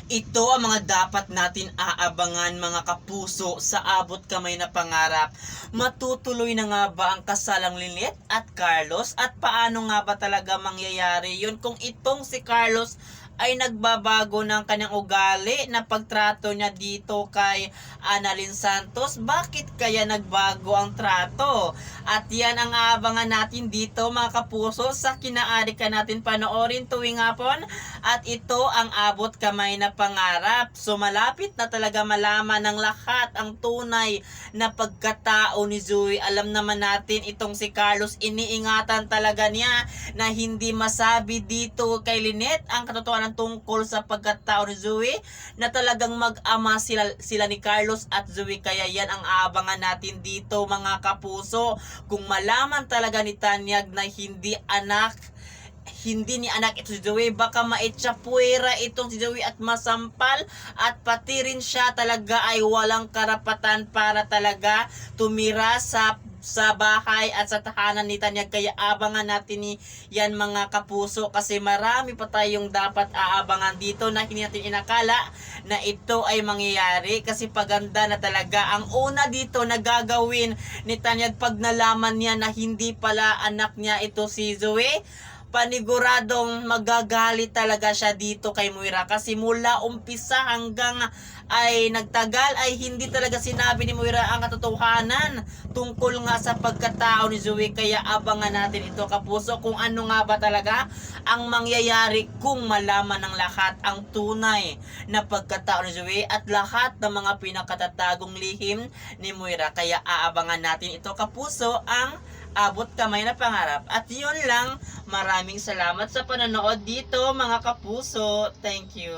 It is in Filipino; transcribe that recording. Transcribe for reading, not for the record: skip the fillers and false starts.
Ito ang mga dapat natin aabangan mga kapuso sa abot kamay na pangarap. Matutuloy na nga ba ang kasalang Lynette at Carlos at paano nga ba talaga mangyayari yun kung itong si Carlos ay nagbabago ng kanyang ugali na pagtrato niya dito kay Annalyn Santos? Bakit kaya nagbago ang trato? At yan ang aabangan natin dito mga kapuso sa kinaari ka natin panoorin tuwing hapon. At ito ang abot kamay na pangarap. So malapit na talaga malaman ng lahat ang tunay na pagkatao ni Zoe. Alam naman natin itong si Carlos, iniingatan talaga niya na hindi masabi dito kay Lynette ang katotohanan tungkol sa pagkatao ni Zoe, na talagang mag-ama sila ni Carlos at Zoe. Kaya yan ang aabangan natin dito mga kapuso. Kung malaman talaga ni Tanyag na hindi ni anak ito si Zoe, baka maitsapuera itong si Zoe at masampal, at pati rin siya talaga ay walang karapatan para talaga tumira sa bahay at sa tahanan ni Tanyag. Kaya abangan natin yan mga kapuso, kasi marami pa tayong dapat aabangan dito na hindi natin inakala na ito ay mangyayari. Kasi paganda na talaga ang una dito na gagawin ni Tanyag pag nalaman niya na hindi pala anak niya ito si Zoe. Paniguradong magagalit talaga siya dito kay Moira, kasi mula umpisa hanggang ay nagtagal ay hindi talaga sinabi ni Moira ang katotohanan tungkol nga sa pagkatao ni Zoe. Kaya abangan natin ito kapuso, kung ano nga ba talaga ang mangyayari kung malaman ng lahat ang tunay na pagkatao ni Zoe at lahat ng mga pinakatatagong lihim ni Moira. Kaya aabangan natin ito kapuso, ang abot kamay na pangarap. At yun lang, maraming salamat sa panonood dito mga kapuso. Thank you.